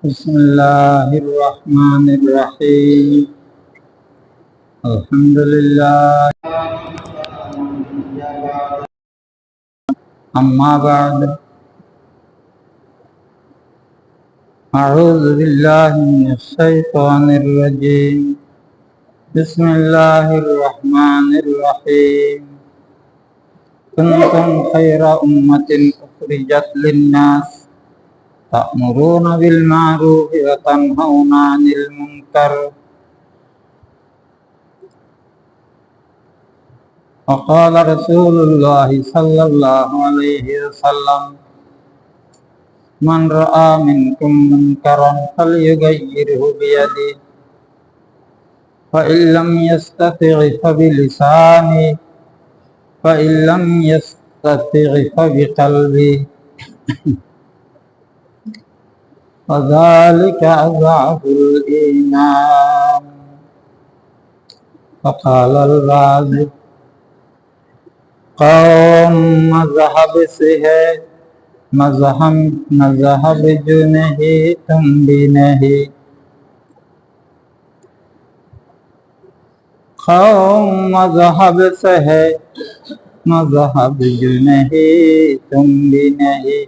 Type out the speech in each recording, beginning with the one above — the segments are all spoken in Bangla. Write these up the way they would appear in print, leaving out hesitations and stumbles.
بسم الله الرحمن الرحيم. الحمد لله. أما بعد، أعوذ بالله من الشيطان الرجيم. بسم الله الرحمن الرحيم. كنتم خير أمة أخرجت للناس تأمرون بالمعروف وتنهون عن المنكر وقال رسول الله صلى الله عليه وسلم من رأى منكم منكرا فليغيره بيده فإن لم يستطع فبلسانه فإن لم يستطع فبقلبه وذلك أضعف الإيمان. فقال الرازي قوم مذهب से है मजहब जो नहीं तुम भी नहीं। कौम मजहब से है मजहब जो नहीं तुम भी नहीं।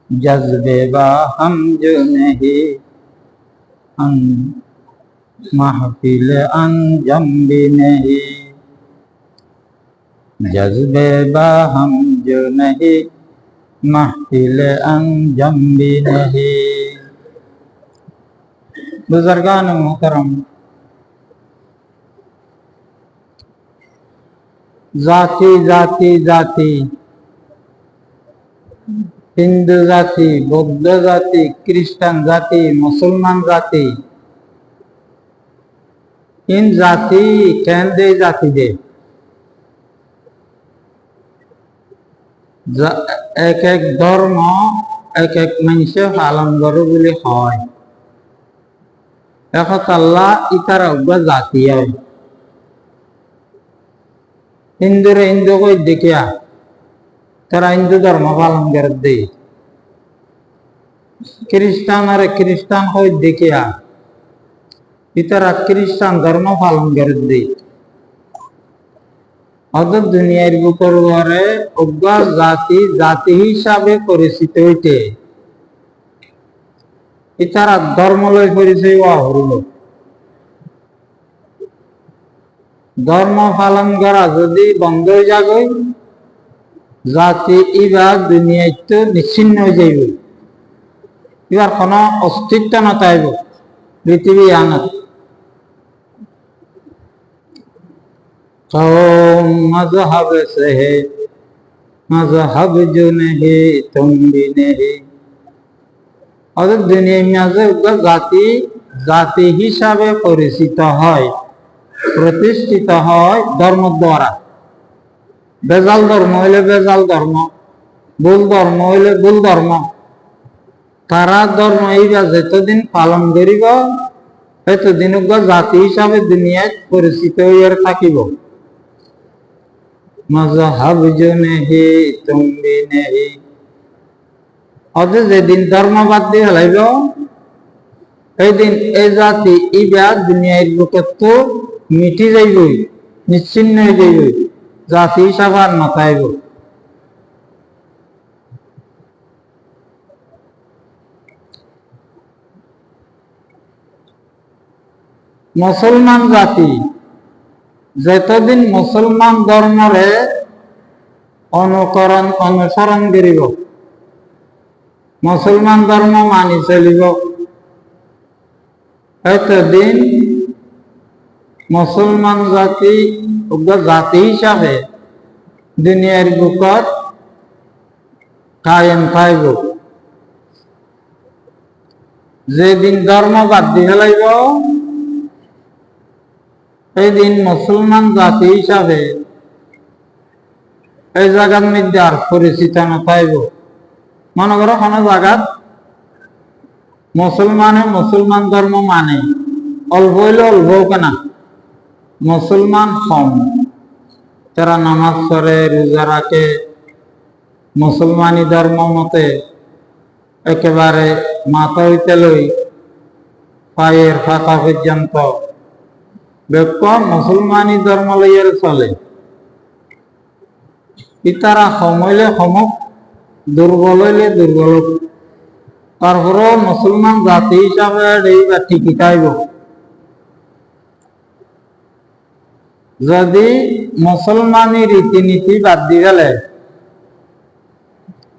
जज्बे बाहम जो नहीं महफिल अंजम भी नहीं। जज्बे बाहम जो नहीं महफिल अंजम भी नहीं। बुजुर्गान मुहतरम, जाति जाति जाति, हिंदू जाति, बौद्ध जाति, क्रिश्चियन जाति, मुसलमान जाति, इन जाति केंद्रे जाति दे एक एक धर्म एक एक मनुष्य पालन करो बोले হয়। एक अल्लाह इतारा उगा जाति है। हिंदू रे हिंदू को देखिया तारा हिंदू धर्म पालन कर दे। क्रिश्चियन रे क्रिश्चियन को देखिया इतारा क्रिश्चियन धर्म पालन कर दे। অদর দুনিয়ার বুকরে অজ্ঞা জাতি জাতি হিসাবে পরিচিত হইতে ইতারা ধর্মলয় পরিচয় হল। ধর্ম পালন করা যদি বন্ধ হয়ে যাবে জাতি এবার দুনিয়ায় তো নিশ্চিন্ন হয়ে যাইব। এবার কোনো অস্তিত্ব নথাইব পৃথিবী আনত। कौम मजहब से है मजहब जो नहीं तुम भी नहीं। और दुनिया में जाति जाति हिसाबे परिचित है प्रतिष्ठित है धर्म द्वारा। बेजाल धर्म हইলে बेजाल धर्म, भूल धर्म हইলে भूल धर्म। तारा धर्म এইবার যতদিন পালন করিব ততদিন জাতি হিসাবে দুনিয়ায় পরিচিত হয়ে থাকিব। मजहब जो नहीं तुम भी नहीं। অথচ যেদিন ধর্ম বাদ দিয়ে হলাইব এই দিন এই জাতি ইবা দুনিয়ার বুকত মিটি যাইব, নিশ্চিন্ন হয়ে যাইব, জাতি হিসাবে আর নথাইব। মুসলমান জাতি যতদিন মুসলমান ধর্মরে অনুসরণ করিব মুসলমান ধর্ম মানি চলিব এতদিন মুসলমান জাতি জাতি হিসাবে দুনিয়ার বুকত কায়েম থাইব। যেদিন ধর্ম বাদ দিয়ে ফেলাইব এই দিন মুসলমান জাতি হিসাবে এই জায়গার মধ্যে আর পরিচিত নথাইব। মনে করো কোনো জায়গাত মুসলমানে মুসলমান ধর্ম মানে অল্প হইলে অল্প কেনা মুসলমান কম, তারা নামাজ পড়ে রোজা রাখে মুসলমানি ধর্ম মতে একেবারে মাথা হইতে লই পায়ের ফাঁকা পর্যন্ত ব্যক্ত মুসলমানি ধর্ম লইয়ার চলে। ইতারা সমইলে সমক, দুর্বল হইলে দুর্বল, তারপরেও মুসলমান জাতি হিসাবে এইবার ঠিকই থাকব। যদি মুসলমানি রীতিনীতি বাদ দি গেলে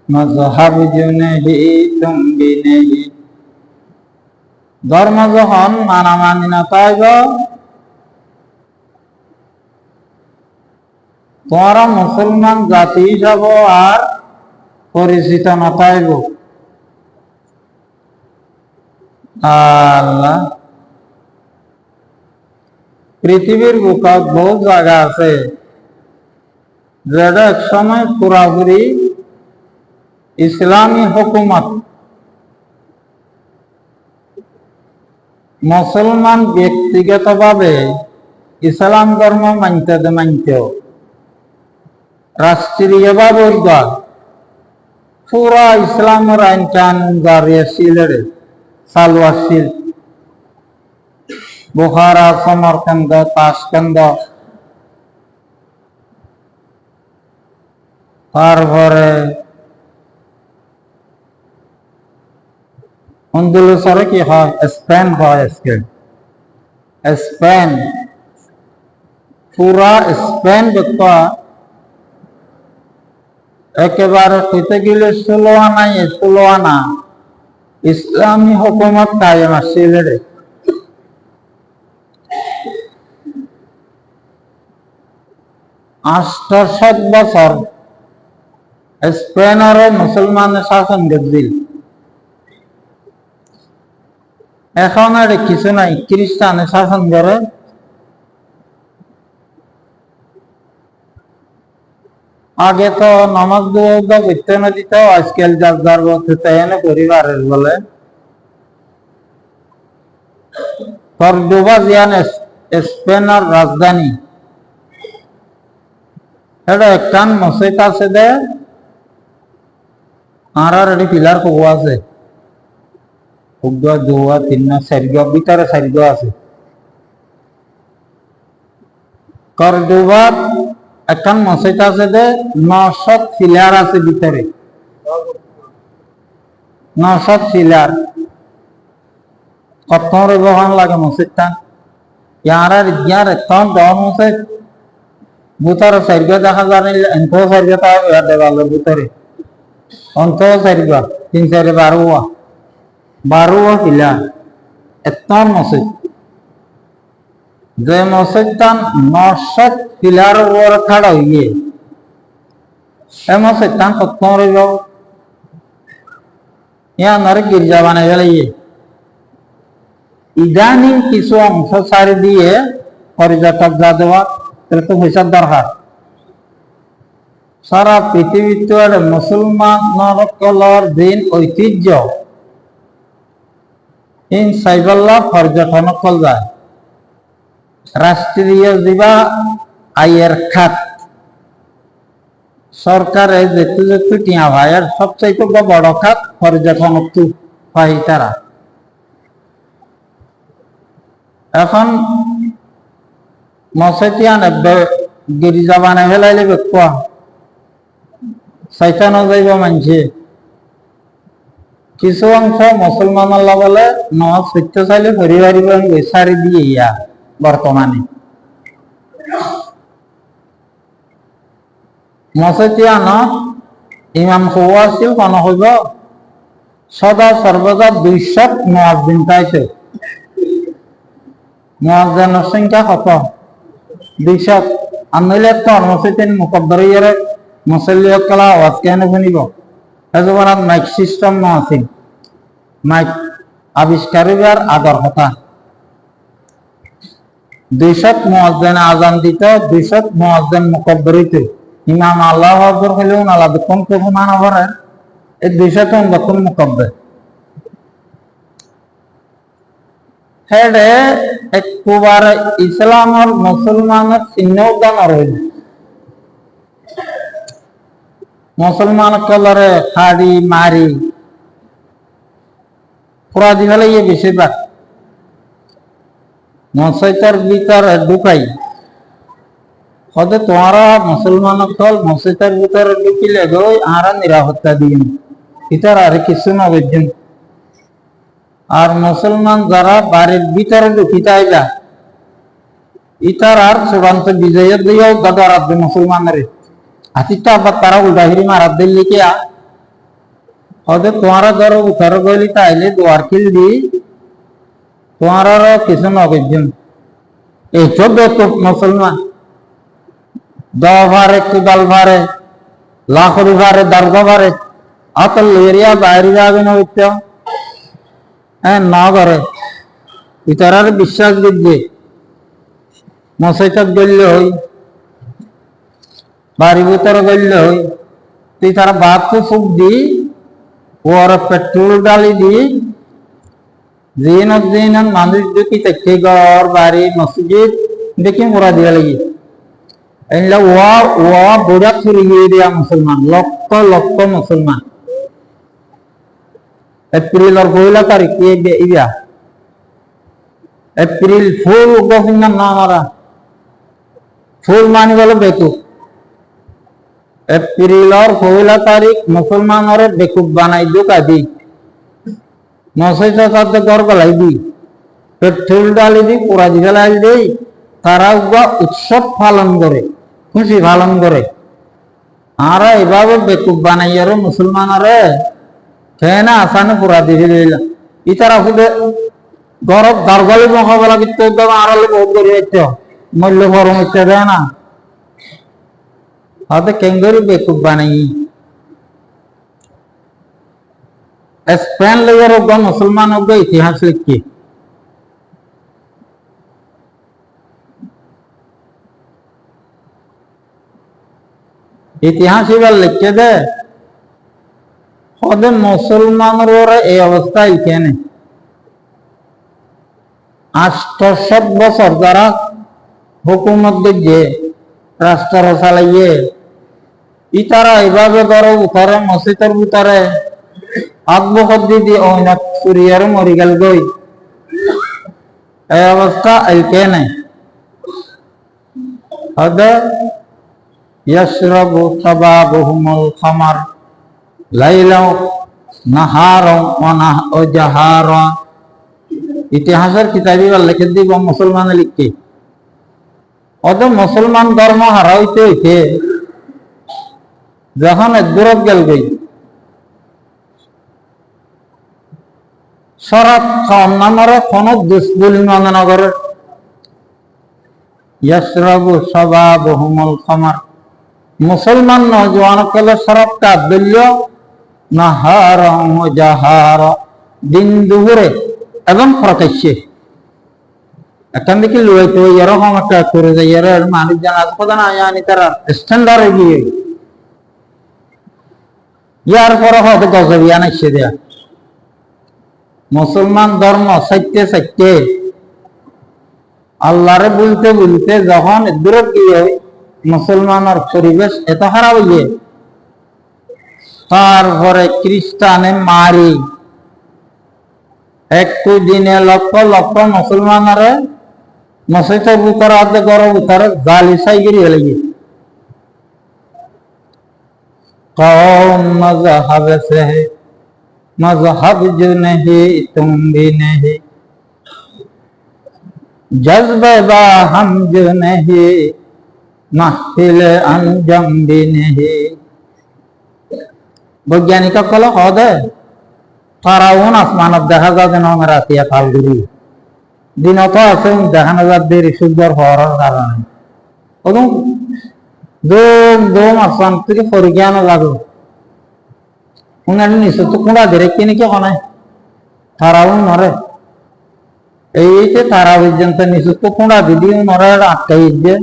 মজহাব জুনেহি তুমবিনেহি, ধর্ম যখন মানামানি না থাকব, তোমরা মুসলমান জাতি হিসাবে আর পরিচিত না থাকব। আল্লাহ, পৃথিবীর বুকত বহু জায়গা আছে যেটা এক সময় পুরাপুরি ইসলামী হুকুমত, মুসলমান ব্যক্তিগতভাবে ইসলাম ধর্ম মানতে রাষ্ট্রীয়ভাবে পুরা ইসলামের আইন কানুন জারি আছিল, চালু আছিল। বুখারা, সমরকান্দ, তাশকান্দ, তারপরে আন্দোলসরে কি হয়, স্পেন হয়, স্পেন পুরা স্পেন দেখতে একেবারে কইতে গেলে 16 আনা ইসলামী হুকুমত কায়েম আছিল। 800 বছর স্পেনের মুসলমানের শাসন গেছিল। এখন আর কিছু নাই, খ্রিস্টানের শাসন করে। আগে তো নামাজ করতে না দিত, আজকাল যার এনে পরিবারের বলে কর্দোবা জিয়ান স্পেনের রাজধানী। এটা একটান মসজিদ আছে দে, আর এটি পিলার কবু আছে, দুয়া 3 ভিতরে 4 আছে। কর্দোবার একখান মসজিদ আছে দে, 900 পিলার আছে ভিতরে, 900 পিলার। কত ব্যবহার লাগে মসজিদটা, ইয়ার এখন দন মসজিদ ভিতরে 4 দেখা যায়, এত 4 দেওয়ালের ভিতরে অন্ত 4 3 4 12 পিলার, এত মসজিদ। যে মসজিদটা 900 পিলার উপরে খাড়া হইয়ে, এই মসজিদটা কত রইব, ইয়ার গির্জা বানাই ফেলাইয়ে। ইদানিং কিছু অংশ ছাড়ি দিয়ে পর্যটক যা দেওয়া, তাহলে তো পয়সার দরকার। সারা পৃথিবীতে মুসলমানসকলের দিন ঐতিহ্য ইন সাইবাল্লাহ পর্যটন কল যায়। রাষ্ট্রীয় জীবা আয়ের খাত সরকারে যেটু টিয়া ভাইয়ের সবচাইতে বড় খাত পর্যটন পাই তারা। এখন মসজিদিয়ান গির্জা বানাই ফেলাইলে কোয়া চাইতানো যাইব মানছে। কিছু অংশ মুসলমান বলে নামাজ পড়তে চাইলে পরিবারিক সারি দিয়ে ইয়া বর্তমানে মসজিদিয়ান ইমাম হওয়া আছিল কোন হইব সদা সর্বদা 200 মুয়াজ্জিন পাইছে। মুয়াজ্জিনের সংখ্যা কত? 200। আনলে তো মসজিদিন মুকদ্দরিয়ারে মুসল্লি কলা আওয়াজ কেন শুনিব? এজবার মাইক সিস্টেম না আছে, মাইক আবিষ্কারের আগর কথা। 200 মুয়াজ্জিন আজান দিত, 200 মুয়াজ্জিন মুকদ্দরিত। ইমাম আল্লাহু আকবার হইলেও আলাদা কোন কোন মানা করে, এই 200 তো তখন মুকদ্দর হেডে একবারে ইসলামের মুসলমানের চিহ্নদান রইল। মুসলমান কলরে হাড়ি মারি পুরা দি ফেলে ইয়ে বেশিরভাগ মসজিদের ভিতরে ঢুকাই হয়তো তোমারা মুসলমান সকল মসজিদের ভিতরে ঢুকিলে গই আরা নিরাপত্তা দিন ভিতর আর কিছু না বুঝছেন আর মুসলমান যারা বাড়ির ভিতরে ঢুকিতে আইলা ইতার আর চূড়ান্ত বিজয়ের দিয়েও দাদা রাখবে মুসলমানের হাতিটা আবার তারা উল্টাহিরি মারাত দিল্লি কে হয়তো তোমারা ধরো উঠারো গলি তাইলে দোয়ার কিল দি তোমার কিছু না বুঝছেন এইসব বেকুব মুসলমান ভারে কুদাল ভারে লাখরি ভারে দার্গা ভারে আতল এরিয়া বাইরে যাবে না উঠতে হ্যাঁ না করে ইতারার বিশ্বাস দিচ্ছে মসজিদ গড়লে হই বাড়ি ভিতরে গড়লে হই তুই তারা বাপ তো ফুক দি ওর পেট্রোল ডালি দি দিন মানুষ দেখি দেখে ঘর বাড়ি মসজিদ দেখি মোরা দিয়া লাগি বুড়া ছড়িয়ে দিয়া মুসলমান লক্ষ লক্ষ মুসলমান এপ্রিলের 1 তারিখ ইয়া এপ্রিল ফুল গফিনার না মারা ফুল মানি গেল বেকুব এপ্রিলের 1 তারিখ মুসলমানের বেকুব বানাই দোকা দি মসজিদের সাথে ঘর গলাই দি পেট্রোল ডালি দি পুরা দি ফেলাই দেই তারা উৎসব পালন করে খুশি পালন করে আর এভাবে বেকুব বানাইয়ারে মুসলমানরে কেনা আসানে পুরা দিয়ে দিলাম ইতারা খুদে গরব দরগালি মোকাবেলা করতে আড়ালে বহুত করে যাচ্ছে মূল্য ফরম হচ্ছে দেয় না হয়তো কেঙ্গরি বেকুব বানাই স্পেন লেগের মুসলমান ইতিহাস লিখি ইতিহাস এবার লিখছে দে ওদের মুসলমানের এই অবস্থা এখানে 800 বছর যারা হুকুমত দিচ্ছে রাষ্ট্র চালাইয়ে ইতারা এইভাবে ধরো উঠারে মসজিদের ভিতরে আত্মহত দিদি অনেক সুরিয়ার মরি গেল গই এই অবস্থা এইখানে ওদের ইয়াশরাবু শাবাবুহুমুল খামার লাইলাও নাহারা ওয়া জাহারা ইতিহাসের কিতাবি লিখে দিব মুসলমান লিখকে অত মুসলমান ধর্ম হারা হইতে হইতে যখন দূরত গেল গই শরাব খাওয়ার নামরে কোন দুষ্বলি মানে নগরের ইয়াশরাবু শাবাবুহুমুল খামার মুসলমান নজওয়ান কলে শরাব কা দিল্য নাহারা ওয়া জাহারা দিন দুপুরে এবং প্রকাশ্যে এখান থেকে লুয়াইতে এরকম একটা করে যায় এর মানুষ জানা প্রধান আয়ানি তারা স্ট্যান্ডার্ড গিয়ে ইয়ার পরে হয়তো গজবিয়া নাইছে দেয়া মুসলমান ধর্ম সত্যে সত্যে আল্লাহরে বলতে বলতে যখন দূরত গিয়ে মুসলমানের পরিবেশ এত খারাপ হইয়ে তারপরে খ্রিস্টানে মারি একটু দিনে লক্ষ লক্ষ মুসলমানরে মসজিদের ভিতরে আধে গরম ভিতরে গালি সাইগিরি হলে গিয়ে कौन मजहब से है मजहब जो नहीं तुम भी नहीं जज्बे बाहम जो नहीं महफिल अंजम भी नहीं বৈজ্ঞানিক কলে কদে ফারাউন আসমানত দেখা যাবে না আমার রাতিয়া কালগুরি দিনত আছে দেখানো যাবে সূর্যের হওয়ার কারণে ওদম দোম দোম আসমান থেকে পরিজ্ঞান লাগো উনার নিচে তো কোনা ধরে কিনে কি হয় ফারাউন নরে এইতে তারা পর্যন্ত নিচে তো কোনা দিদি নরে আটকাই যে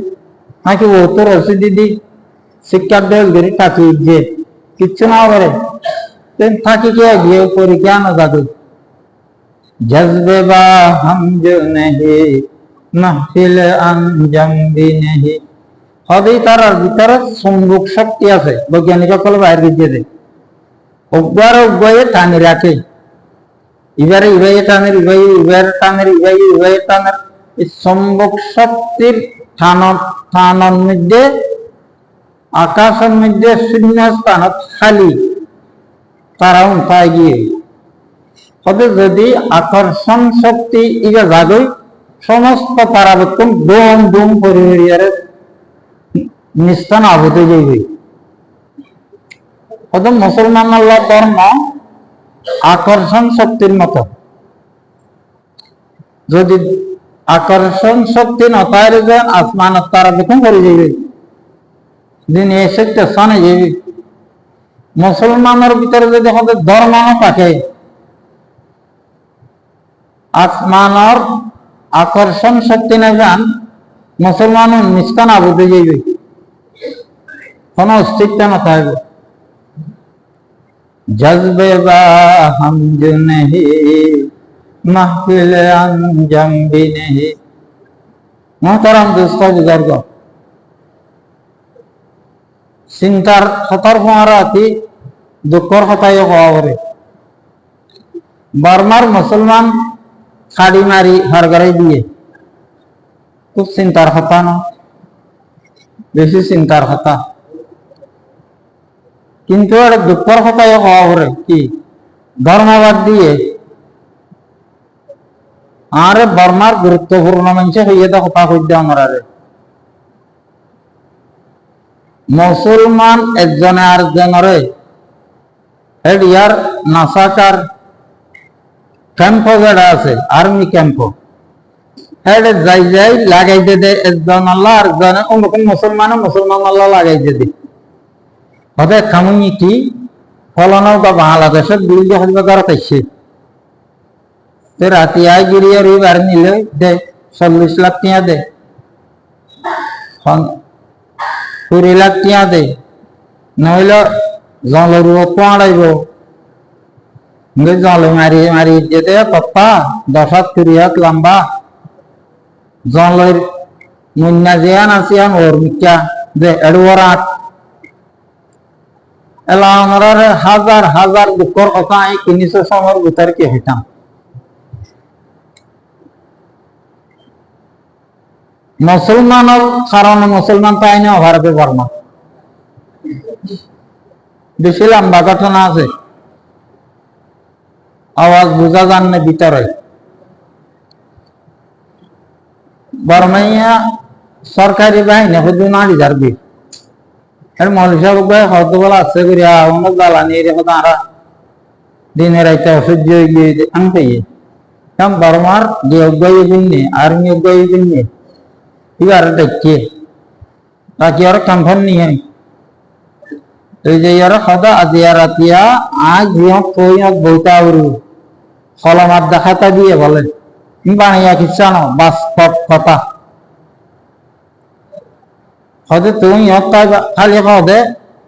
নাকি ও তো রসি দিদি শিক্ষার দেশ ধরে টাকি যে কিচ্ছু না করে থাকি কে গিয়ে পরীক্ষা না যাবে জজবে বা হাম জো নেহি মাহফিল আনজাম ভি নেহি হবেই তার ভিতরে সম্মুখ শক্তি আছে বৈজ্ঞানিক সকল বাইরে দিয়ে দেয় অজ্ঞার অজ্ঞয়ে টানি রাখে এবারে ইবাই টানের ইবাই ইবার টানের ইবাই ইবাই টানের এই সম্ভব শক্তির টানের মধ্যে আকাশের মধ্যে শূন্য স্থানত খালি তারা উঠায় গিয়ে হতে যদি আকর্ষণ শক্তি ইবা জাগই সমস্ত তারাবর্তন ডোম ডোম পরিবারের নিস্তান আবদ্ধ যাইবে। অর্থাৎ মুসলমান আল্লাহ ধর্ম আকর্ষণ শক্তির মতো, যদি আকর্ষণ শক্তি নতায় যান আসমান তারা বেতন করে যাবে, দিন এসে স্থানে যাবে। মুসলমানের ভিতরে যদি আমাদের ধর্ম থাকে, আসমানের আকর্ষণ শক্তি না যান মুসলমান নিস্তান আবদ্ধ যাইবে, কোন অস্তিত্ব না থাকবে। जज्बे हम जो नहीं महफिल अंजम भी नहीं। मोहतरम दोस्तों बुजुर्ग, चिंतार खतर हमारा थी दुखर हताय हवारे बर्मार मुसलमान खाड़ी मारी हर गरे दिए खूब चिंतार हता ना बेसि चिंतार हता কিন্তু আর দুঃখের কথা হওয়া পরে কি ধর্মবাদ দিয়ে আর বর্মার গুরুত্বপূর্ণ মানুষ হইয়ে তো কথা কইতে আমরা মুসলমান একজনে আর জনরে ইয়ার নাসাকার ক্যাম্প যেটা আছে আর্মি ক্যাম্প হেড যাই যাই লাগাইতে দে একজন আল্লাহ আর জনে অন্য মুসলমান আল্লাহ লাগাইতে দে হতে কামুনি কি ফলন বা বাংলাদেশের বিরুদ্ধে হাসপাতাল পাইছে রাতে আয় গিরিয়ে রবিবার নিলে দে 40 লাখ টিয়া দে 20 লাখ টিয়া দে নইলে জলের পাড়াইব জলে মারি মারি যেতে পপ্পা 10 হাত 20 হাত লম্বা জলের মুন্না জিয়ান আসিয়ান ওর মিকা দে এড়ুয়ার হাজার হাজার দুঃখর কথা এই 300 সময়ের ভিতরে কি হইতাম। মুসলমানের কারণে মুসলমান তাই না ভারতে বর্মা বেশি লম্বা ঘটনা আছে, আওয়াজ বোঝা যান না ভিতরে। বর্মাইয়া সরকারি বাহিনী শুধু নারী যারবি মৌলিক হয়তো বলা আছে করিয়া অনেক জ্বালানি তারা দিনে রাইতে অসহ্য হয়ে আনতে বর্মার গিয়ে আর্মি গিয়ে এবার দেখে তাকে আর কাম্ফান নিয়ে এই যে ইয়ার সদা আজিয়া রাতিয়া আজ ইহত কই বইতা উরু ফলমাত দেখাতা দিয়ে বলে বানিয়া কিচ্ছানো বাস্তব কথা হয়তো তুমি খালি হদে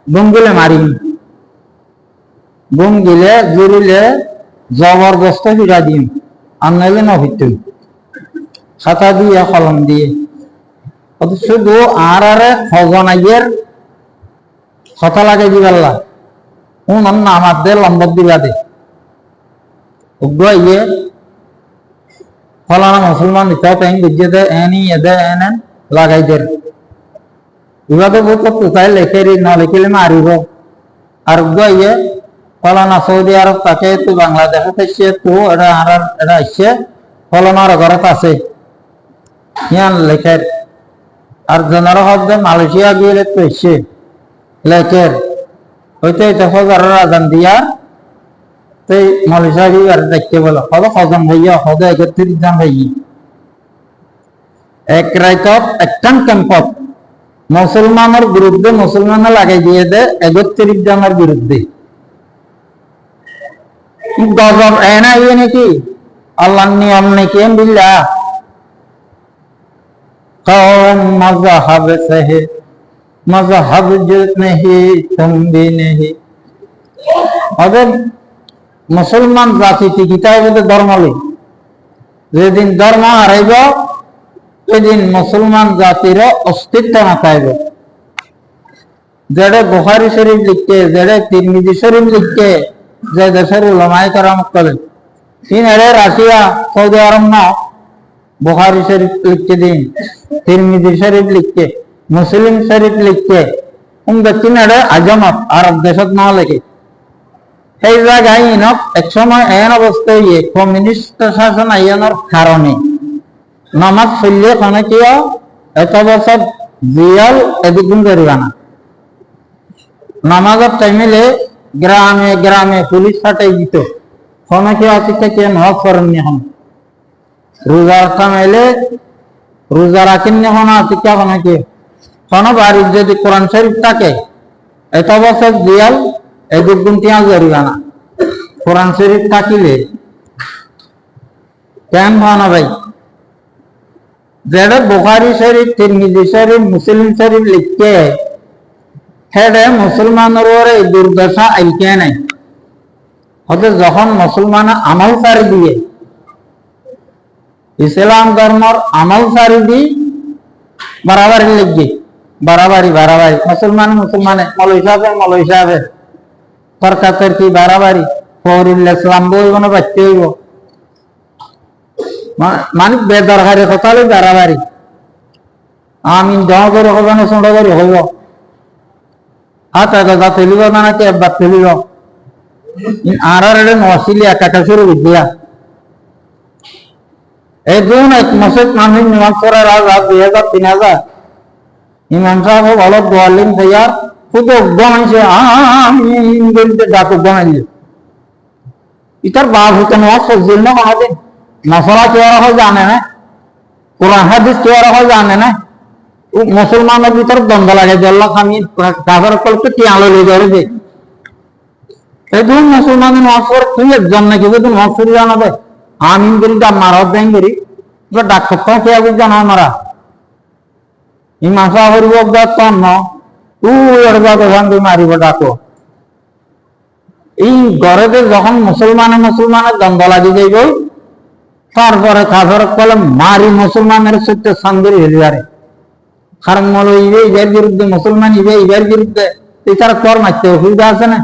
বুমগুলে মারিম বুম গিলে জুড়িলে জবরদস্ত ফিরা দিম আর নাইলে নভিতুম খাতা দিয়ে কলম দিয়ে শুধু আর খজনাইয়ের কথা লাগাই দিবাল্লা উনার নামার দে লম্বর দিবা দে উগ্র ফলানা মুসলমান ইতাও টাইম বুঝে দে এনি এদে এনে লাগাই দে ইবাদত করতে চাই লেখে না লিখিলে মারিব আর গিয়ে ফলানা সৌদি আরব তাকে তো বাংলাদেশে থাকছে তো এটা আসছে ফলানার ঘরে আছে ইয়ান লেখের আর জনের শব্দ মালয়েশিয়া গিয়ে তো এসছে লেখের হয়তো এটা ফজরের আজান দিয়া তো মালয়েশিয়া গিয়ে আর দেখতে বলো কত হজম হইয়া হদ 31 জন হই এক রাইতত একটান ক্যাম্পত মুসলমানের বিরুদ্ধে মুসলমানে লাগাই দিয়ে দে 31 জনের বিরুদ্ধে গজব এনা ইয়ে নাকি আল্লাহর নিয়ম নাকি বিল্লাহ কওম মযহাব সে হে মযহাব जो नहीं तुम भी नहीं ওদের মুসলমান জাতি টিকিটাই বলে ধর্ম লই যেদিন ধর্ম হারাইব সেদিন মুসলমান জাতির অস্তিত্ব না থাকবে। যেটা বুখারী শরীফ লিখতে যেটা তিরমিজি শরীফ লিখতে যে দেশের উলামায়ে কেরাম বলেন चीन अरे राशिया सऊदी अरब ना बुखारी शरीफ लिख के दिन तिरमिजी शरीफ लिख के मुस्लिम शरीफ लिख के उन चीन अरे अजमत अरब देशत ना लेके এই জায়গায় ইনক একসময় এন অবস্থা ইয়ে কমিউনিস্ট শাসন আইয়ানোর কারণে নামাজ পড়লে কোনে কিও এত বছর জিয়াল এদিকুন করিবা না নামাজের টাইমে গ্রামে গ্রামে পুলিশ ফাটাই দিত কোনে কিও আজকে কে নামাজ পড়েন নি হন রোজার টাইমে রোজা রাখেন নি হন আজকে কোনে কি কোন বাড়ির যদি কোরআন শরীফ থাকে এত বছর জিয়াল এদিকুন তিয়া করিবা না কোরআন শরীফ থাকিলে কেন ভানা ভাই যেটা বুখারী শরীফ তিরমিজি শরীফ মুসলিম শরীফ লিখতে হেডে মুসলমানের ওরে দুর্দশা আইকে নাই হতে যখন মুসলমান আমল সারি দিয়ে ইসলাম ধর্মর আমল সারি দি বাড়াবাড়ি লিখবে বাড়াবাড়ি বাড়াবাড়ি মুসলমান মৌলভী সাহেব তর্কাতের কি বাড়াবাড়ি ফরিল ইসলাম বই কোনো বাচ্চা হইব মানে বেদরকারি কথা হলে বাড়াবাড়ি আমি জমা করে হইব না সুন্দর করে হইব হাত একা তুলিব না কি একবার তুলিব আর নসিলি একা শুরু দিয়া এই দুন এক মসজিদ মানুষ নিমাজ করার আজ 2000-3000 ইমাম সাহেব ভালো দোয়ালিম তৈয়ার খুব গমাইছে আমিন বলতে ডাকু গমাইলে ইতার বাপ হতে নেওয়া সজিল না কোনোদিন মশলা কেওয়ারা হয় জানে না কোরআন হাদিস কেওয়ারা হয় জানে না মুসলমানের ভিতর দ্বন্দ্ব লাগে জল্লা খামি কাফের কলকে কি আলো লেগে যাবে যে এই দুই মুসলমানের নসর তুই একজন নাকি যদি নসর জানাবে আমিন বলতে মারাত দেন করি এবার ডাক্তার কে আগে জানা মারা এই মাসা হরিব তন্ন তুই মারিব ডাকো এই ঘরেতে যখন মুসলমানের দ্বন্দ্ব লাগি যাইব তারপরে কাফের কলে মারি মুসলমানের সত্যি সান্দরি হয়ে যাবে কারণ মল ইবে ইবের বিরুদ্ধে মুসলমান ইবের বিরুদ্ধে এছাড়া কর মারতে অসুবিধা আছে না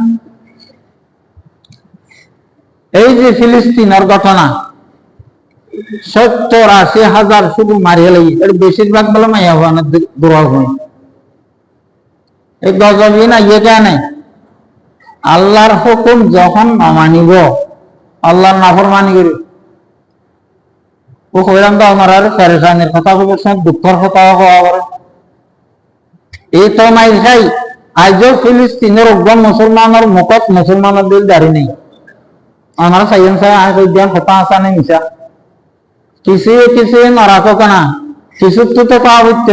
এই যে ফিলিস্তিনের ঘটনা 70-80 শুধু মারিয়ে লাগি এর বেশিরভাগ বলে মাইয়া হওয়ানোর দুর্ভাগ হয় এই গজবই না ইয়ে কেন আল্লাহর হুকুম যখন মানিব আল্লাহর নাফরমানি করি ও কইরাম তো আমার আর পেরেশানির কথা বলছেন দুঃখের কথা হওয়া করে এই তো মাই খাই আজও ফিলিস্তিনের একদম মুসলমানের মুখত মুসলমানের দিল দাঁড়ি নেই আমার সাইন সাহেব আয় কইদিয়ান কথা আসা নেই মিশা কিছু নরাকো কেনা কিছু তো পাবিত্য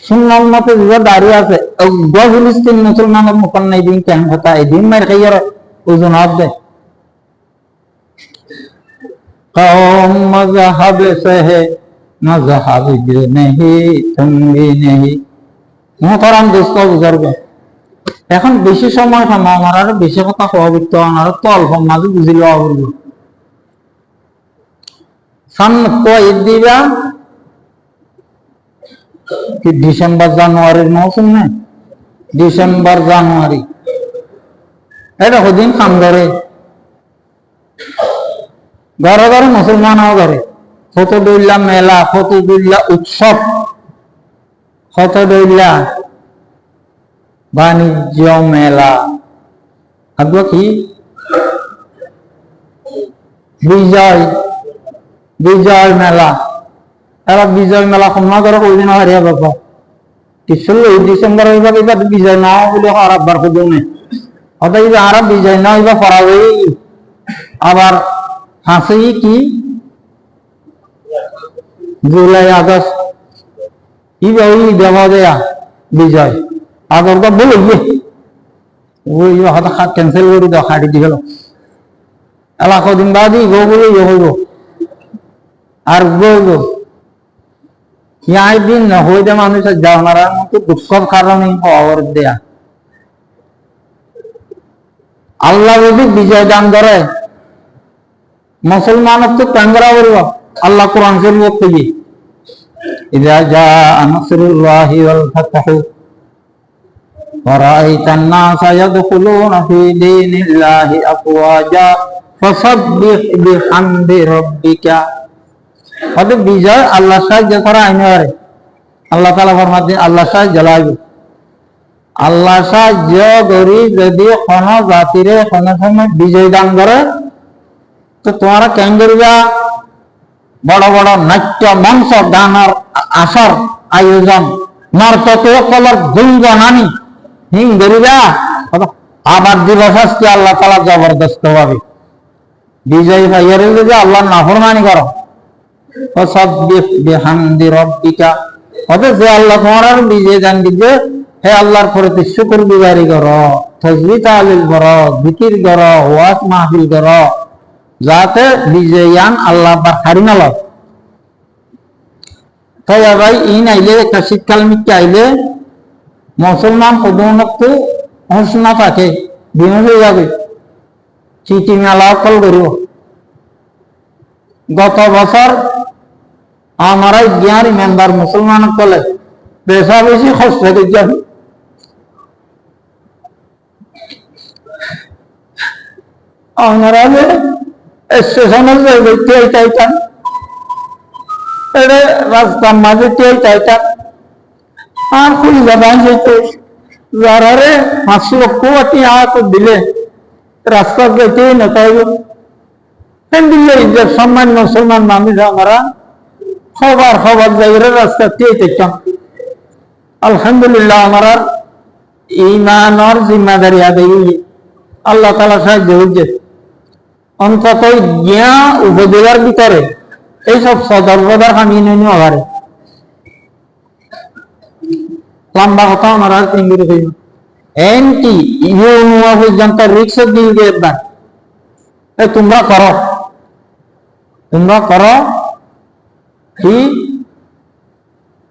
সুন্নাল মতে যে দাঁড়িয়ে আছে ফিলিস্তিন মুসলমানের মুখত নেই দিন কেন কথা এই দিন মার খাইয়ার ওজন হবে कौम मजहब से है मजहब जो नहीं तुम भी नहीं मोहतरम दोस्तों बुजुर्ग এখন বেশি সময় পাবো আমার আর বেশি কথা হওয়া আমার তো অল্প মাঝে বুঝি লওয়া করব সামনে তো ঈদ দিবা কি ডিসেম্বর জানুয়ারির মৌসুম না ডিসেম্বর জানুয়ারি এটা কদিন কাম করে ঘরে ঘরে মুসলমান ঘরে ফতদুল্লাহ মেলা ফতদুল্লাহ উৎসব ফতদুল্লাহ বাণিজ্য মেলা আগে কি বিজয় মেলা এরা বিজয় মেলা সম্মান করে কোনদিন হারিয়া বাবা কিছু ডিসেম্বর হইবা কিবা বিজয় না বলে খারাপ বার খুঁজে নেই অতএব আর বিজয় না হইবা পড়াবে আবার হাসি কি জুলাই আগস্ট ইবা ওই দেওয়া দেয়া বিজয় আগর তো বলে ওই হয়তো ক্যান্সেল করে দাও খাটি দি গেল এলাকা দিন বাদই গো বলে হইব আর গো ইয়াই দিন না হইতে মানুষের যাওয়ার মতো দুঃখের কারণে হওয়ার দেয়া আল্লাহ যদি বিজয় দান করে মুসলমানের তো কাঙ্গরা বলব আল্লাহ কোরআন শরীফ থেকে ইযা জাআ নাসরুল্লাহি ওয়াল ফাতহু ওয়া রাআইতান নাসা ইয়াদখুলুনা ফি দীনিল্লাহি আফওয়াজা ফাসাব্বিহ বিহামদি রাব্বিকা। অতএব বিজয় আল্লাহ সাহায্য করা আইনারে আল্লাহ তাআলা ফরমাতে আল্লাহ সাহায্য লাগবে। আল্লাহ সাহায্য করি যদি কোন জাতিরে কোন সময় বিজয় দান করে তো তোমরা কেন করিবা বড় বড় নাট্য মঞ্চ গানের আসর আয়োজন নর্তক কলার গুঞ্জনানি হিং করিবা। আবার দিবস আজকে আল্লাহ তাআলা জবরদস্ত ভাবে বিজয় ভাইয়ারে যদি আল্লাহ নাফরমানি করো ফাসাব্বিহ বিহামদি রাব্বিকা। অতএব যে আল্লাহ তোমার বিজয় দান দিবে হে আল্লাহর প্রতি শুকর গুজারি করো, তাসবিহ তাহলিল করো, জিকির করো, ওয়াজ মাহফিল করো, যাতে বিজয়ান আল্লাহ বার হারিনা লয়। তাই ভাই ইন আইলে একটা শীতকাল মিটকে আইলে মুসলমান প্রধানত হোসনা থাকে বিমল হয়ে যাবে চিঠি মেলা কল করিব। গত বছর আমার জ্ঞানী মেম্বার মুসলমান কলে বেশা বেশি খরচ করে যাবে। আপনারা স্টেশনের চাইতাম এটা রাস্তার মাঝে চাইতাম আর খুব জবান যেতে যারা 5 লক্ষ আট দিলে রাস্তা যেতে না চাইব দিলে ইজ্জত সম্মান মুসলমান মানুষ আমরা খবর জায়গায় রাস্তা চাইতাম। আলহামদুলিল্লাহ আমরা ইমানের জিম্মাদারি আদায় আল্লাহ তাআলা সাহায্য হচ্ছে। অন্তত জ্ঞা উপজেলার ভিতরে এইসব সদর বদর আমি নিয়ে আবার লম্বা কথা আমার আর চিংড়ি হইব এনটি ইউনুয়া পর্যন্ত রিক্সা দিয়ে একবার তোমরা করো কি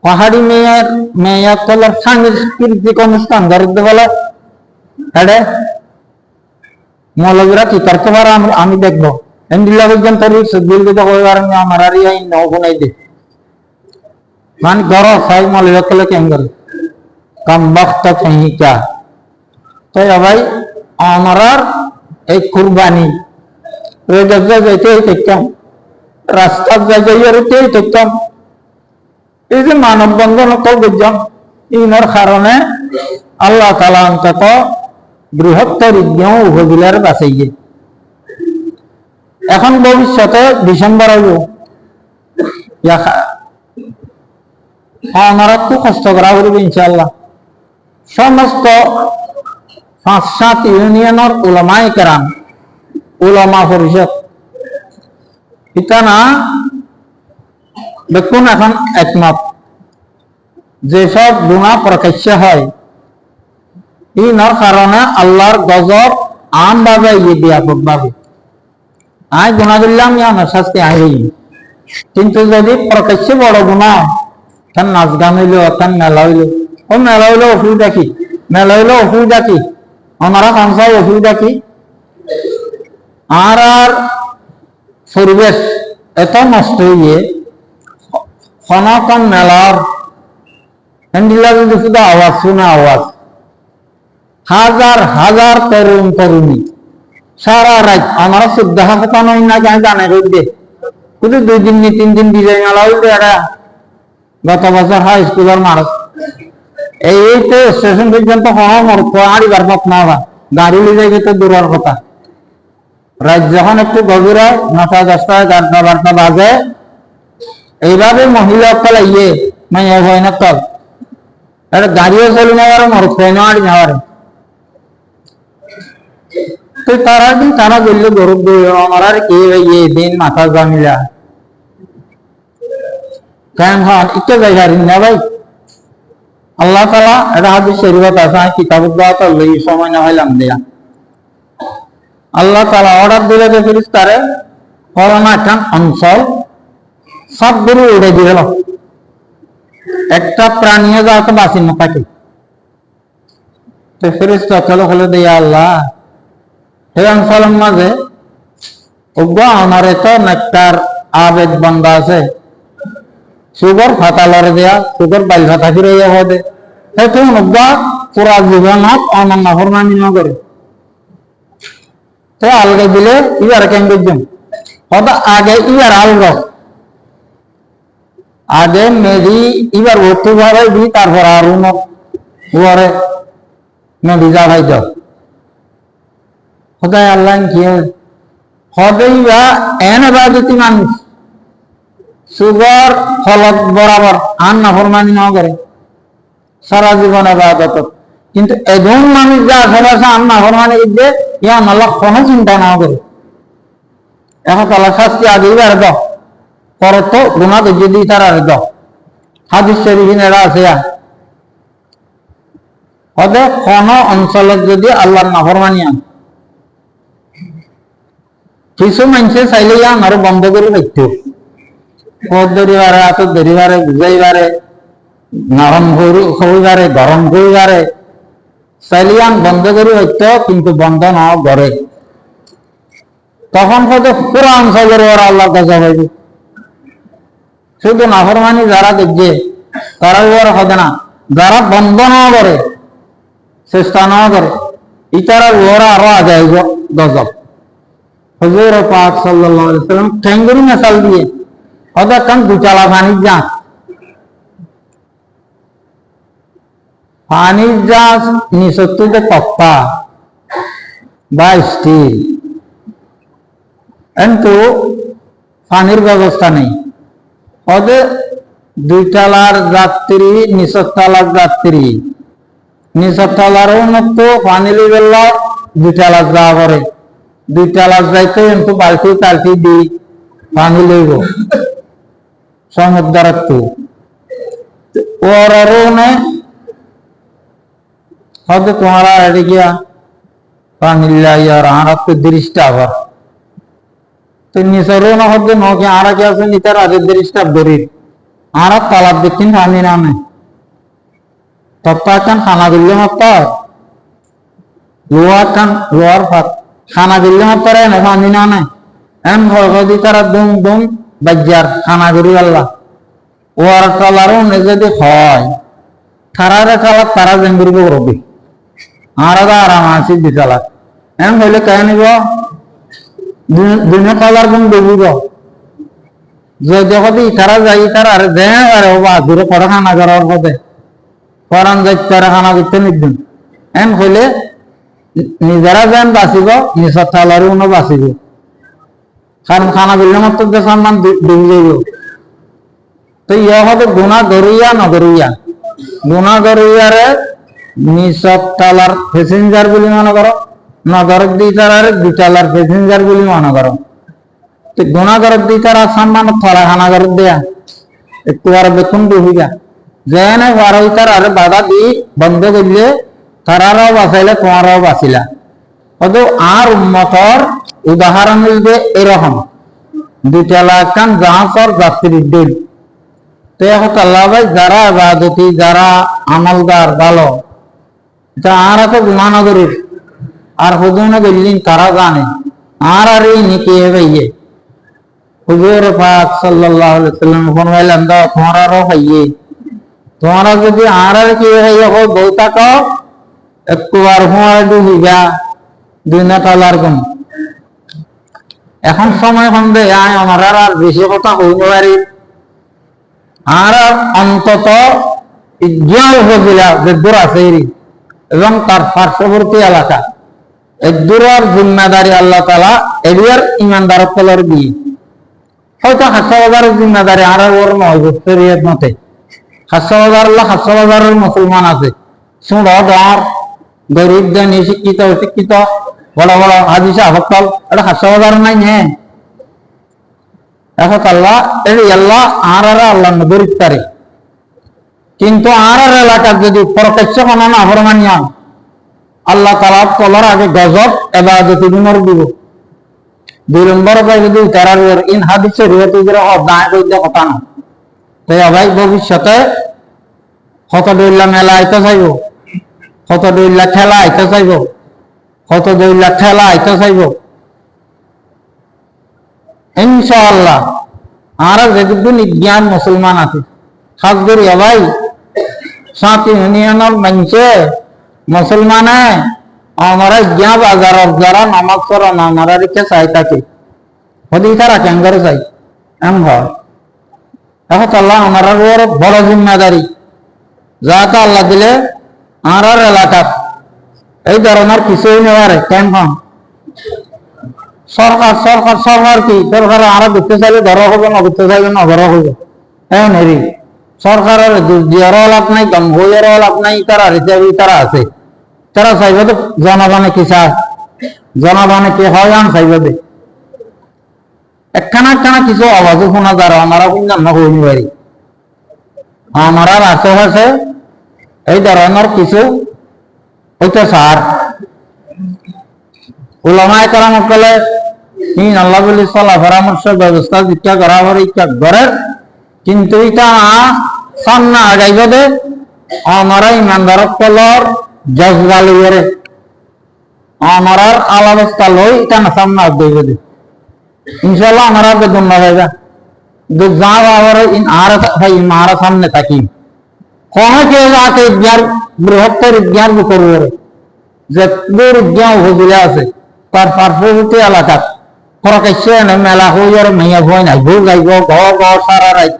পাহাড়ি মেয়ার তলার সাংস্কৃতিক অনুষ্ঠান ধরতে বলে হ্যাঁ মৌলবীরা কি করতে পারে আমি দেখবো এন্ডিলা পর্যন্ত রিক্সা দিয়ে আমার আর নগুনাই দে মান গরো সাই মৌলবীরা কলে কেন করে কম বক্ত কহিকা। তাই ভাই আমার এই কুরবানি যাইতে দেখতাম রাস্তার যাইতেই দেখতাম এই যে মানব বন্ধন বুঝলাম ইনার কারণে আল্লাহ তাআলা অন্তত বৃহত্তর উপজেলার বাঁচাইয়ে। এখন ভবিষ্যতে ডিসেম্বর হইব আমরা খুব কষ্ট করা করবো ইনশাআল্লাহ। সমস্ত 5-7 ইউনিয়নের উলামায়ে কেরাম উলামা পরিষদ ইতানা দেখুন এখন একমত যেসব গুনাহ প্রকাশ্য হয় ইনার কারণে আল্লাহর গজব আম ভাবে ব্যাপক ভাবে আয় গুনাহ দিলাম আমার শাস্তি আইই। কিন্তু যদি প্রকাশ্য বড় গুনাহ তার নাচ গান হইলো তার মেলা হইলো ও মেলা হইলো অসুবিধা কি মেলা হইলো অসুবিধা কি আমরা সংসার অসুবিধা কি আর পরিবেশ এত নষ্ট হইয়ে ক্ষণ মেলার হ্যান্ডিলা যদি শুধু আওয়াজ শুনে আওয়াজ হাজার হাজার তরুণ তরুণী সারা রাত আমরা শ্রদ্ধা কথা নয় না জানে দে শুধু 2 দিন 3 দিন বিজয় মেলা হইবে এরা গত বছর হাই স্কুলের মানুষ এই তো স্টেশন পর্যন্ত আড়িবার পথ না গাড়ি নিয়ে যাইবে তো দূরের কথা। রাত যখন একটু গভীর হয় 9টা 10টা 11টা 12টা বাজে এইভাবে মহিলা কল মাইয়া হয় না কল এটা গাড়িও চলি না আর মরত হয় না আড়ি যাওয়ার তো তারা বললে গরব আমার আর কে দিন মাথা জামিলা কেন হন একটু জায়গা না ভাই আল্লাহ তাআলা এটা হাদিস শরীফত আছে কিতাব তো লই সময় না হইলাম দেয়া আল্লাহ তাআলা অর্ডার দিলে যে ফেরেশতারে করোনা একটা অঞ্চল সব গুরু উড়ে দিল একটা প্রাণীও যাতে বাঁচি না থাকে তো ফেরেশতা চলো হলে দেয়া আল্লাহ এই অঞ্চলের মাঝে আমার এত নেকটার আবেদ বান্দা আছে সুগর ফাতালরে দেয়া সুগর বাইল ফাতা ফিরে যাবে পুরা জীবনত অনন্য ফরমানি না করে তে আলগে দিলে ইয়ার কেন বুঝছেন হয়তো আগে ইয়ার আলগ আগে মেদি এবার অর্থ ভাবে দি তারপর আর ওরে মেদি যাবাই দাও সদায় আল্লাহ কি সদাই বা এন এবাদতি মানুষ সুগর ফলত বরাবর আন নাফরমানি না করে সারা জীবন এবাদত কিন্তু এজন মানুষ যা সবাই আন নাফরমানি করছে ইয়া আল্লাহ কোনো চিন্তা না করে এখন আল্লাহ শাস্তি আগে এবার দাও পরে তো গুণা যদি তার আর দাও হাদিস শরীফেরা আছে ওদের কোন অঞ্চলে যদি আল্লাহর নাফরমানি আন কিছু মানুষে চাইলে ইয়ান আরো বন্ধ করে রাখতো পথ ধরিবারে আতর ধরিবারে বুঝাইবারে নরম হইবারে গরম হইবারে চাইলে ইয়ান বন্ধ করে রাখতো কিন্তু বন্ধ না করে তখন হয়তো পুরো অঞ্চলের ওরা আল্লাহ কাছে হইবে শুধু নাফরমানি যারা দেখছে তারা ওর হবে না যারা বন্ধ না করে চেষ্টা না করে ইতারা ওরা আরো আগে গজব হুজুর পাক সাল্লাল্লাহু আলাইহি ওয়াসাল্লাম ঠ্যাঙ্গুরি মিসাল দিয়ে ওদের কান দুচালা পানির জাহাজ পানির জাহাজ নিঃসত্তুতে কপ্পা বা স্টিল কিন্তু পানির ব্যবস্থা নেই ওদের দুইটালার যাত্রী নিচতলার যাত্রী নিচতলারও মতো পানি লিবেল দুইটালার যাওয়া করে দুইটালার যাইতে কিন্তু বালতি টালতি দি পানি লইব সমুদ্র ওর হয়তো তোমার এটি গিয়া পানি লাইয়ার আর তো দৃষ্টা আবার তো নিচেরও না হতে নকে আর কি আছে নিতার আগের দৃষ্টা গরিব আর তালাব দেখছেন পানি নামে তত্ত্বান খানা দিলে মাত্র লোয়ার ফাঁক খানা দিলে মাত্র না পানি না নাই এন ভগবতী তারা দুম দুম বাজ্যার খানা করি আল্লাহ ওয়ার কালারও যদি হয় তারারে কালার তারা জেঙ্গুরিব রবি আর আরাম আছে দিতালার এন হইলে কে নিব দিনে কালার গুণ দেবিব যদি তারা যাই তারা আরে দে আরে বা দূরে পড়া খানা করার পথে পরান যাইতে খানা করতে নিদিন এন হইলে নিজেরা যেন বাঁচিব নিচর তালারও বাঁচিব কারণ খানা দিলে মাত্র দেখার মান ডুবে যাইব তো ইয়া হবে গুণা ধরিয়া নগরিয়া গুণা ধরিয়ারে নিচর তালার প্যাসেঞ্জার বলে মনে করো নগর দিতার দুটালার প্যাসেঞ্জার বলে মনে করো তো গুণা গরব দিতার সম্মান থরা খানা গরব দেয়া একটু আর বেতন ডুবিগা যেন বারোইতার আর বাধা দি বন্ধ করলে তারারাও বাঁচাইলে তোমারাও বাঁচিলা হয়তো আর উন্মতর উদাহরণ মিলবে এরকম দুইটালা কান জাহাজর যাত্রীর দিল তো এখন আল্লাহ ভাই যারা আবাদতি যারা আমলদার ভালো যা আর এত গুণা নগরীর আর হুজুর বললেন তারা জানে আর আর এই নিকে ভাইয়ে হুজুর পাক সাল্লাল্লাহু আলাইহি ওয়াসাল্লাম ফরমাইলেন দাও তোমারাও ভাইয়ে তোমারা যদি আর আর কি ভাইয়ে হয় বউতা কো একটু আর হুঁয়ার ডুবিগা দুই না তালার গুণ এখন সময় সন্ধে আয় আমার আর বেশি কথা হইব পারি আর অন্তত ইজ্ঞান উপজেলা যে দূর আছে এবং তার পার্শ্ববর্তী এলাকা এই দূরের জিম্মাদারি আল্লাহ তাআলা এরিয়ার ইমানদার তলর দিয়ে হয়তো 7,000 জিম্মাদারি আর ওর নয় শরীয়ত মতে 7,000 আল্লাহ 7,000 মুসলমান আছে শুনো ধর গরিব জ্ঞানী শিক্ষিত অশিক্ষিত বড় বড় হাদিসা হকল এটা 7,000 নাই নে এখন আল্লাহ এই আল্লাহ আর আল্লাহ গরিব পারে কিন্তু আর এলাকার যদি প্রত্যক্ষ কোনো না ফরমানিয়া আল্লাহ তাআলা তলার আগে গজব ইবাদত বিমর দিব 2 নম্বর যদি তারার ইন হাদিসে রিওয়ায়াত করে দায় কইতে কথা না তাই ভাই ভবিষ্যতে কত দইলা মেলা আইতে চাইব কত দইলা খেলা আইতে চাইব কত দইলা খেলা আইতে চাইব ইনশাআল্লাহ আর যেদিন জ্ঞান মুসলমান আছে খাস করে ভাই সাথী ইউনিয়নের মানুষে মুসলমানে আমরা জ্ঞা বাজার যারা নামাজ পড়া না আমরা রেখে চাই তাকে হলি তারা কেন করে চাই এমন হয় এখন আল্লাহ আমার বড় জিম্মাদারি যাতে আল্লাহ দিলে আর এলাকার এই ধরনের কিছুই নেওয়ারে কেন সরকার সরকার সরকার কি সরকার আরো ঘুরতে চাইলে ধরা হবে না ঘুরতে চাইলে না ধরা হবে এমন হেরি সরকারের দিয়ারও লাভ নাই গম্ভীরও লাভ নাই তারা হিসাবে তারা আছে তারা চাইবে তো জনগণে কি চায় জনগণে কি হয় আন চাইবে দে একখানা একখানা কিছু আওয়াজও শোনা যারা আমরা কিন্তু হইনি পারি আমার আশেপাশে এই ধরনের কিছু হইতে সার উলামায়ে কেরাম বলে আল্লাহ বলি চলা পরামর্শ ব্যবস্থা দীক্ষা করা হবে ইচ্ছা করে কিন্তু এটা সামনে আগাইব দে আমরা ইমানদার কলর জজবা লইরে আমার আলাদা লই এটা না সামনে আগাইব দে ইনশাআল্লাহ আমরা বেদন না যাইবা যা আবার আর ভাই মারা সামনে থাকি কোন কে যাতে জ্ঞান বৃহত্তর জ্ঞান করবে যে দূর জ্ঞান হজুলে আছে তার পার্শ্ববর্তী এলাকা প্রকাশ্যে মেলা হই আর মেয়া ভয় নাই ভুল যাইব ঘর সারা রাত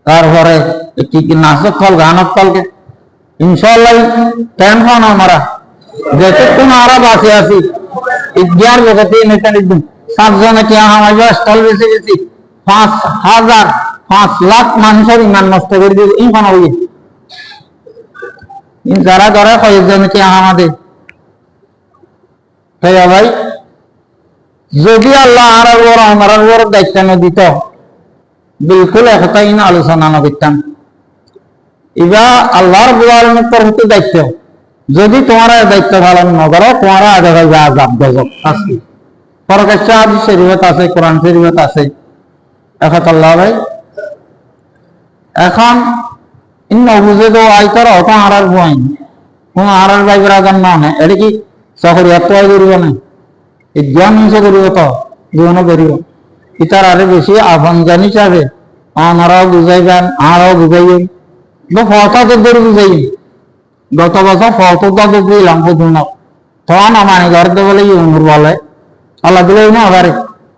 তারপরে কি কি নাচক ফল গানক ফলকে ইনশাআল্লাহ টেনশন আমরা যেতক্ষণ আমরা বাঁচে আছি জ্ঞান জগতে নেতান একদম 7 জনে কি আমার স্থল বেশি বেশি 5,000-5 লাখ মানুষের ইমান নষ্ট করে দিয়ে ইমান হইয়ে যারা ধরে কয়েকজন কি আমাদের ভাই যদি আল্লাহ আমার দায়িত্ব না দিত বিলকুল একটাই না আলোচনা না করতাম এবার আল্লাহর বুয়ালের তরফ দায়িত্ব যদি তোমার দায়িত্ব পালন না করো তোমার আগে যা যাব গজব আজকে প্রকাশ্য হাদিস শরীয়ত আছে কোরআন শরীয়ত আছে এখন আল্লাহ ভাই এখন বুঝে তো আইতার অত হারার বই কোন হারার ভাই রাজার না হয় এটা কি চাকরি এত করিব না এই জ্ঞান হিসে করিব তো জীবন করিব ইতার আরে বেশি আহ্বান জানি চাবে আমারাও বুঝাইবেন আরও বুঝাইবেন ফটা তো ধরে বুঝাই গত বছর ফটো তো দিলাম বুঝুন তখন আমার ঘরতে বলে ইউনুর বলে আল্লাহ দিলে না আবার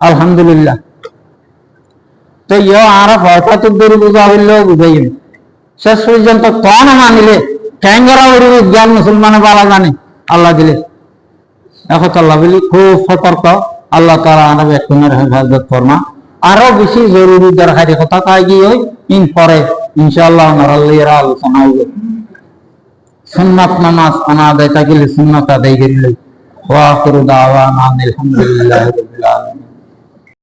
আলহামদুলিল্লাহ তো ইয়ে আর ফটা তো ধরে বুঝা হইলেও বুঝাইবেন শেষ পর্যন্ত তখন মানিলে ট্যাঙ্গরা উড়ি জ্ঞান মুসলমানে পালা জানে আল্লাহ দিলে এখন আল্লাহ বলি খুব সতর্ক আল্লাহ তাআলা আমাদের একটুনের হেফাজত ফরমা আরো বেশি জরুরি দরকারি কথা কাই গিয়ে ইন পরে ইনশাআল্লাহ নরাল্লিরা আলোচনা হইব সুন্নাত নামাজ আনা আদায় থাকিলে সুন্নাত আদায় করিলে ওয়া আখিরু দাওয়ানা আলহামদুলিল্লাহি রাব্বিল আলামিন।